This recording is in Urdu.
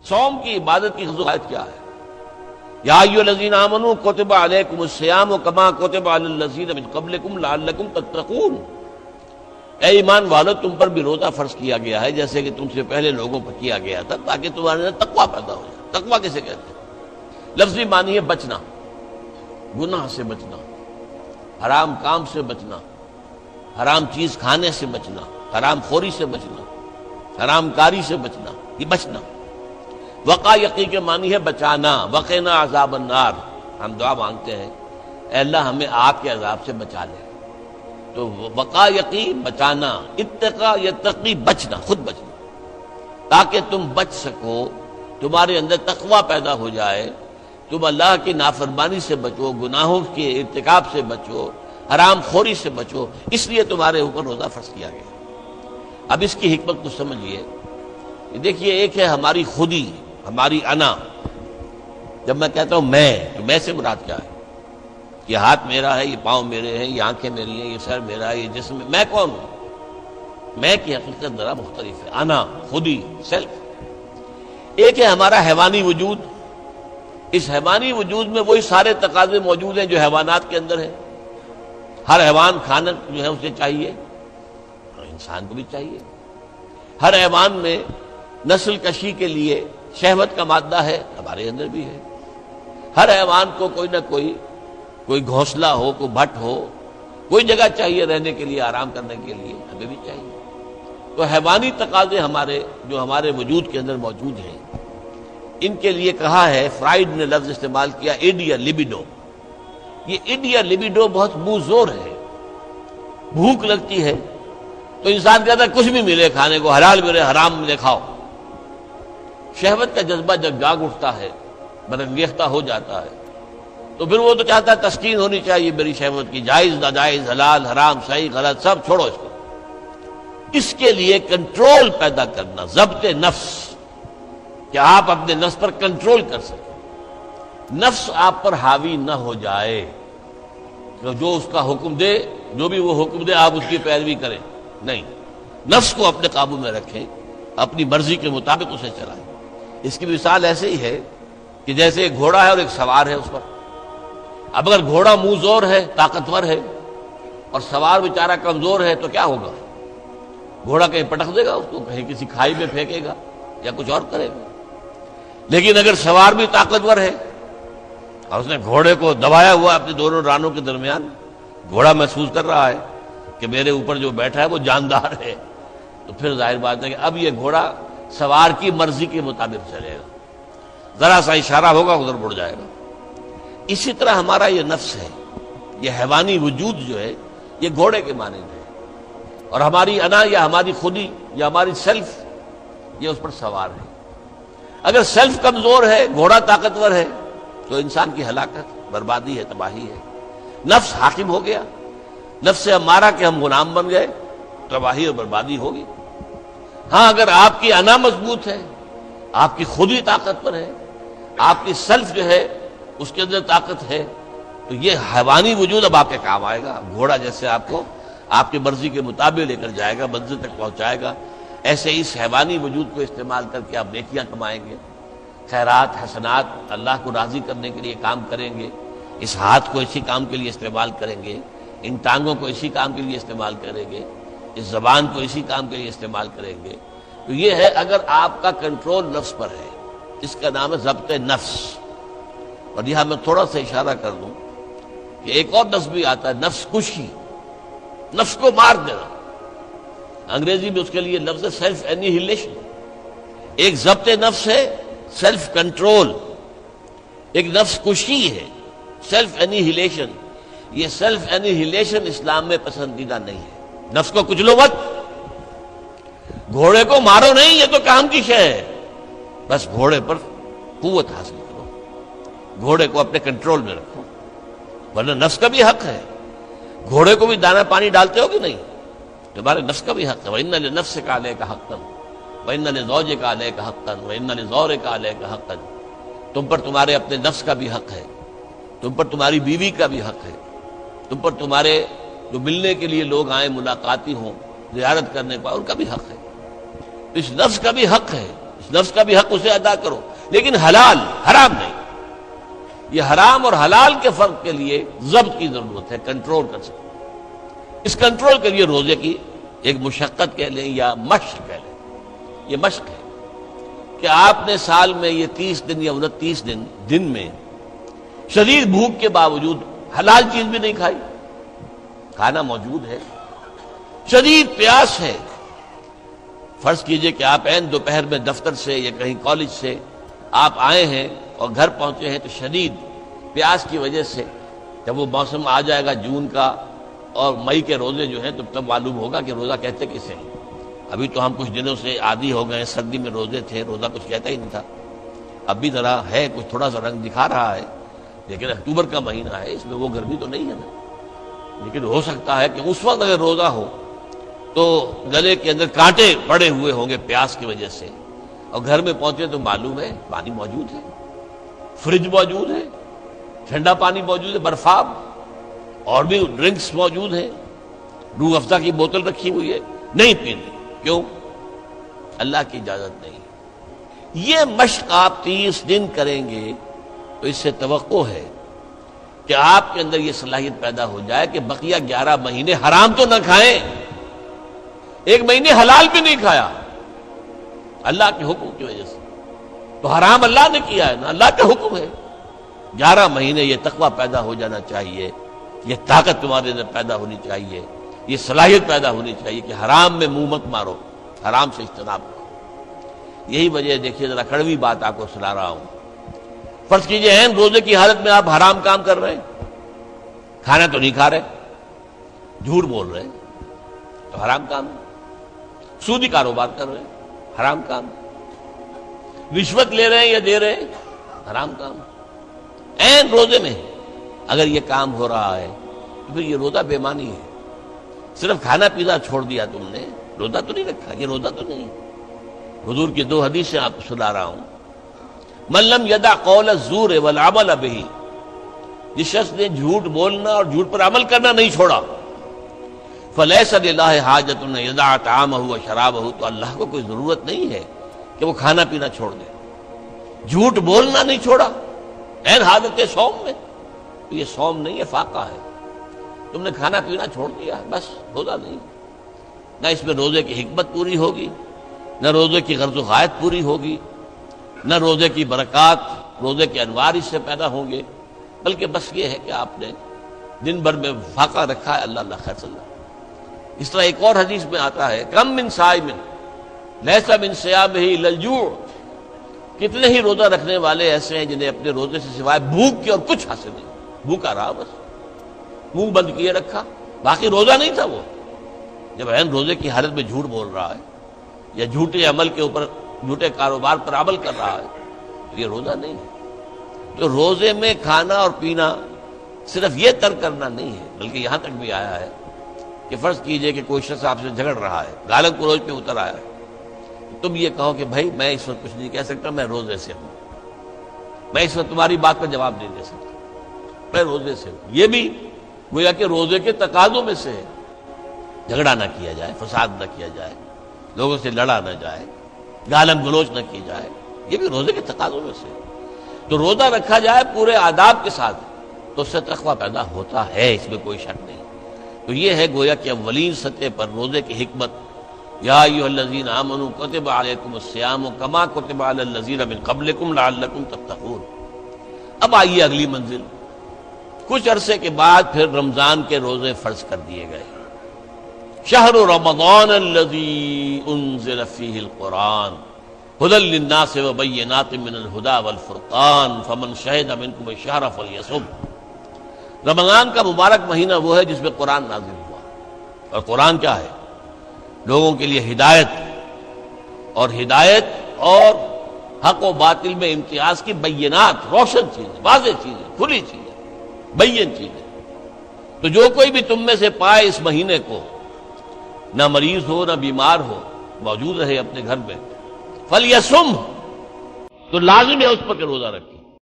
صوم کی عبادت کی خصوصیت کیا ہے؟ یا ایھا الذین آمنوا کتب علیکم الصیام کما کتب علی الذین من قبلکم لعلکم تتقون، اے ایمان والو تم پر بھی روزہ فرض کیا گیا ہے جیسے کہ تم سے پہلے لوگوں پر کیا گیا تھا، تاکہ تمہارے اندر تقویٰ پیدا ہو جائے۔ تقویٰ کسے کہتے ہیں؟ لفظی معنی ہے بچنا، گناہ سے بچنا، حرام کام سے بچنا، حرام چیز کھانے سے بچنا، حرام خوری سے بچنا، حرام کاری سے بچنا، یہ بچنا۔ وقا یقی کے معنی ہے بچانا، وقنا عذاب النار، ہم دعا مانگتے ہیں اے اللہ ہمیں آگ کے عذاب سے بچا لے۔ تو وقا یقی بچانا، اتقا یتقی بچنا، خود بچنا، تاکہ تم بچ سکو، تمہارے اندر تقویٰ پیدا ہو جائے، تم اللہ کی نافرمانی سے بچو، گناہوں کے ارتکاب سے بچو، حرام خوری سے بچو، اس لیے تمہارے اوپر روزہ فرض کیا گیا۔ اب اس کی حکمت کو سمجھیے۔ دیکھیے، ایک ہے ہماری خودی، ہماری انا۔ جب میں کہتا ہوں میں، تو میں سے مراد کیا ہے؟ یہ ہاتھ میرا ہے، یہ پاؤں میرے ہیں، یہ آنکھیں میری ہیں، یہ سر میرا ہے، یہ جسم، میں کون ہوں؟ میں کی حقیقت ذرا مختلف ہے، انا، خودی، سیلف۔ ایک ہے ہمارا حیوانی وجود، اس حیوانی وجود میں وہی سارے تقاضے موجود ہیں جو حیوانات کے اندر ہیں۔ ہر حیوان کھانا جو ہے اسے چاہیے، انسان کو بھی چاہیے۔ ہر حیوان میں نسل کشی کے لیے شہوت کا مادہ ہے، ہمارے اندر بھی ہے۔ ہر حیوان کو کوئی نہ کوئی گھونسلہ ہو، کوئی بھٹ ہو، کوئی جگہ چاہیے رہنے کے لیے، آرام کرنے کے لیے، ہمیں بھی چاہیے۔ تو حیوانی تقاضے ہمارے جو ہمارے وجود کے اندر موجود ہیں، ان کے لیے کہا ہے، فرائڈ نے لفظ استعمال کیا ایڈیا لیبیڈو۔ یہ ایڈیا لیبیڈو بہت منہ زور ہے۔ بھوک لگتی ہے تو انسان کہتا ہے کچھ بھی ملے کھانے کو، حلال ملے حرام ملے کھاؤ۔ شہوت کا جذبہ جب جاگ اٹھتا ہے، برانگیختہ ہو جاتا ہے، تو پھر وہ تو چاہتا ہے تسکین ہونی چاہیے میری شہوت کی، جائز ناجائز، حلال حرام، صحیح غلط، سب چھوڑو اس کو۔ اس کے لیے کنٹرول پیدا کرنا، ضبط نفس، کہ آپ اپنے نفس پر کنٹرول کر سکیں، نفس آپ پر حاوی نہ ہو جائے، جو اس کا حکم دے، جو بھی وہ حکم دے آپ اس کی پیروی کریں، نہیں، نفس کو اپنے قابو میں رکھیں، اپنی مرضی کے مطابق اسے چلائیں۔ اس کی مثال ایسے ہی ہے کہ جیسے ایک گھوڑا ہے اور ایک سوار ہے اس پر۔ اب اگر گھوڑا منہ زور ہے، طاقتور ہے، اور سوار بیچارہ کمزور ہے، تو کیا ہوگا؟ گھوڑا کہیں پٹک دے گا اس کو، کہیں کسی کھائی میں پھینکے گا یا کچھ اور کرے گا۔ لیکن اگر سوار بھی طاقتور ہے اور اس نے گھوڑے کو دبایا ہوا اپنے دونوں رانوں کے درمیان، گھوڑا محسوس کر رہا ہے کہ میرے اوپر جو بیٹھا ہے وہ جاندار ہے، تو پھر ظاہر بات ہے کہ اب یہ گھوڑا سوار کی مرضی کے مطابق چلے گا، ذرا سا اشارہ ہوگا ادھر مڑ جائے گا۔ اسی طرح ہمارا یہ نفس ہے، یہ حیوانی وجود جو ہے، یہ گھوڑے کے مانند ہے، اور ہماری انا یا ہماری خودی یا ہماری سیلف یہ اس پر سوار ہے۔ اگر سیلف کمزور ہے، گھوڑا طاقتور ہے، تو انسان کی ہلاکت، بربادی ہے، تباہی ہے۔ نفس حاکم ہو گیا، نفس سے ہمارا کہ ہم غلام بن گئے، تباہی اور بربادی ہوگی۔ ہاں اگر آپ کی انا مضبوط ہے، آپ کی خودی طاقت پر ہے، آپ کی سیلف جو ہے اس کے اندر طاقت ہے، تو یہ حیوانی وجود اب آپ کے کام آئے گا۔ گھوڑا جیسے آپ کو آپ کی مرضی کے مطابق لے کر جائے گا، منزل تک پہنچائے گا، ایسے اس حیوانی وجود کو استعمال کر کے آپ نیکیاں کمائیں گے، خیرات حسنات، اللہ کو راضی کرنے کے لیے کام کریں گے۔ اس ہاتھ کو اسی کام کے لیے استعمال کریں گے، ان ٹانگوں کو اسی کام کے لیے استعمال کریں گے، اس زبان کو اسی کام کے لیے استعمال کریں گے۔ تو یہ ہے اگر آپ کا کنٹرول نفس پر ہے، اس کا نام ہے ضبط نفس۔ اور یہاں میں تھوڑا سا اشارہ کر دوں کہ ایک اور لفظ بھی آتا ہے، نفس کشی، نفس کو مار دینا۔ انگریزی میں اس کے لیے لفظ ہے سیلف اینیہیلیشن۔ ایک ضبط نفس ہے، سیلف کنٹرول، ایک نفس کشی ہے، سیلف اینیہیلیشن۔ یہ سیلف اینیہیلیشن اسلام میں پسندیدہ نہیں ہے۔ نفس کو کچلو مت، گھوڑے کو مارو نہیں، یہ تو کام کی شے ہے، بس گھوڑے پر قوت حاصل کرو، گھوڑے کو اپنے کنٹرول میں رکھو، ورنہ نفس کا بھی حق ہے۔ گھوڑے کو بھی دانا پانی ڈالتے ہو کہ نہیں؟ تمہارے نفس کا بھی حق ہے۔ وَإِنَّ لِنَفْسِكَ عَلَيْكَ حَقًّا وَإِنَّ لِزَوْجِكَ عَلَيْكَ حَقًّا وَإِنَّ لِزَوْرِكَ عَلَيْكَ حَقًّا۔ تم پر تمہارے اپنے نفس کا بھی حق ہے، تم پر تمہاری بیوی کا بھی حق ہے، تم پر تمہارے جو ملنے کے لیے لوگ آئیں، ملاقاتی ہوں، زیارت کرنے کا، ان کا بھی حق ہے۔ اس نفس کا بھی حق ہے، اس اس نفس کا بھی حق اسے ادا کرو، لیکن حلال، حرام نہیں۔ یہ حرام اور حلال کے فرق کے لیے ضبط کی ضرورت ہے، کنٹرول کر سکتے۔ اس کنٹرول کے لیے روزے کی ایک مشقت کہہ لیں یا مشق کہہ لیں، یہ مشق ہے کہ آپ نے سال میں یہ 30 دن یا 29 دن میں شدید بھوک کے باوجود حلال چیز بھی نہیں کھائی، کھانا موجود ہے، شدید پیاس ہے۔ فرض کیجئے کہ آپ عین دوپہر میں دفتر سے یا کہیں کالج سے آپ آئے ہیں اور گھر پہنچے ہیں تو شدید پیاس کی وجہ سے، جب وہ موسم آ جائے گا جون کا اور مئی کے روزے جو ہیں تو تب معلوم ہوگا کہ روزہ کہتے کسے ہیں۔ ابھی تو ہم کچھ دنوں سے عادی ہو گئے، سردی میں روزے تھے، روزہ کچھ کہتا ہی نہیں تھا۔ اب بھی ذرا ہے، کچھ تھوڑا سا رنگ دکھا رہا ہے، لیکن اکتوبر کا مہینہ ہے، اس میں وہ گرمی تو نہیں ہے نا۔ لیکن ہو سکتا ہے کہ اس وقت اگر روزہ ہو تو گلے کے اندر کانٹے پڑے ہوئے ہوں گے پیاس کی وجہ سے، اور گھر میں پہنچے تو معلوم ہے پانی موجود ہے، فریج موجود ہے، ٹھنڈا پانی موجود ہے، برفاب اور بھی ڈرنکس موجود ہیں، روح افزا کی بوتل رکھی ہوئی ہے، نہیں پینی۔ کیوں؟ اللہ کی اجازت نہیں۔ یہ مشق آپ 30 دن کریں گے تو اس سے توقع ہے کہ آپ کے اندر یہ صلاحیت پیدا ہو جائے کہ بقیہ 11 مہینے حرام تو نہ کھائیں، ایک مہینے حلال بھی نہیں کھایا اللہ کے حکم کی وجہ سے، تو حرام اللہ نے کیا ہے نا، اللہ کا حکم ہے۔ 11 مہینے یہ تقویٰ پیدا ہو جانا چاہیے، یہ طاقت تمہارے اندر پیدا ہونی چاہیے، یہ صلاحیت پیدا ہونی چاہیے کہ حرام میں منہ مت مارو، حرام سے اجتناب کرو۔ یہی وجہ دیکھیے، ذرا کڑوی بات آپ کو سنا رہا ہوں۔ فرض کیجئے عین روزے کی حالت میں آپ حرام کام کر رہے ہیں، کھانا تو نہیں کھا رہے، جھوٹ بول رہے ہیں تو حرام کام ہے، سودی کاروبار کر رہے ہیں حرام کام ہے، رشوت لے رہے ہیں یا دے رہے ہیں حرام کام ہے۔ عین روزے میں اگر یہ کام ہو رہا ہے تو پھر یہ روزہ بے معنی ہے۔ صرف کھانا پینا چھوڑ دیا تم نے، روزہ تو نہیں رکھا، یہ روزہ تو نہیں۔ حضور کی 2 حدیثیں آپ کو سنا رہا ہوں۔ من لم یدع قول الزور والعمل به، جس شخص نے جھوٹ بولنا اور جھوٹ پر عمل کرنا نہیں چھوڑا، فلیس للہ حاجۃ ان یدع طعامہ وشرابہ، تو اللہ کو کوئی ضرورت نہیں ہے کہ وہ کھانا پینا چھوڑ دے۔ جھوٹ بولنا نہیں چھوڑا عین حالت صوم میں، تو یہ صوم نہیں ہے، فاقہ ہے۔ تم نے کھانا پینا چھوڑ دیا، بس روزہ نہیں۔ نہ اس میں روزے کی حکمت پوری ہوگی، نہ روزے کی غرض و غایت پوری ہوگی، نہ روزے کی برکات، روزے کے انوار اس سے پیدا ہوں گے، بلکہ بس یہ ہے کہ آپ نے دن بھر میں فاقہ رکھا ہے، اللہ اللہ خیر صلی اللہ۔ اس طرح ایک اور حدیث میں آتا ہے، کم من صائم لیس من صیامہ الا الجوع، کتنے ہی روزہ رکھنے والے ایسے ہیں جنہیں اپنے روزے سے سوائے بھوک کے اور کچھ حاصل نہیں، بھوکا رہا، بس منہ بند کیے رکھا، باقی روزہ نہیں تھا وہ۔ جب عین روزے کی حالت میں جھوٹ بول رہا ہے یا جھوٹے عمل کے اوپر، جھوٹے کاروبار پر عمل کر رہا ہے، تو یہ روزہ نہیں ہے۔ تو روزے میں کھانا اور پینا صرف یہ ترک کرنا نہیں ہے، بلکہ یہاں تک بھی آیا ہے کہ فرض کیجئے کہ کوئی شخص آپ سے جھگڑ رہا ہے، گالن کلوچ پہ اتر آیا ہے، تم یہ کہو کہ بھائی میں اس وقت کچھ نہیں کہہ سکتا، میں روزے سے ہوں، میں اس وقت تمہاری بات پر جواب نہیں دے سکتا، میں روزے سے ہوں۔ یہ بھی گویا کہ روزے کے تقاضوں میں سے ہے، جھگڑا نہ کیا جائے، فساد نہ کیا جائے، لوگوں سے لڑا نہ جائے، گالم گلوچ نہ کی جائے، یہ بھی روزے کے تقاضوں میں سے ہے۔ تو روزہ رکھا جائے پورے آداب کے ساتھ تو اس سے تقویٰ پیدا ہوتا ہے، اس میں کوئی شک نہیں۔ تو یہ ہے گویا کہ اولین سطح پر روزے کی حکمت، یا ایھا الذین آمنوا کتب علیکم الصیام کما کتب علی الذین من قبلکم لعلکم تتقون۔ اب آئیے اگلی منزل، کچھ عرصے کے بعد پھر رمضان کے روزے فرض کر دیے گئے۔ شہر رمضان الذی انزل فیہ القرآن ھدی للناس وبینات من الھدی والفرقان فمن شہد منکم الشہر فلیصم۔ رمضان کا مبارک مہینہ وہ ہے جس میں قرآن نازل ہوا، اور قرآن کیا ہے؟ لوگوں کے لیے ہدایت اور حق و باطل میں امتیاز کی بینات، روشن چیزیں، واضح چیزیں، کھلی چیزیں، بین چیزیں۔ تو جو کوئی بھی تم میں سے پائے اس مہینے کو، نہ مریض ہو نہ بیمار ہو، موجود رہے اپنے گھر میں، فلیصم، تو لازم ہے اس پر کہ روزہ رکھے۔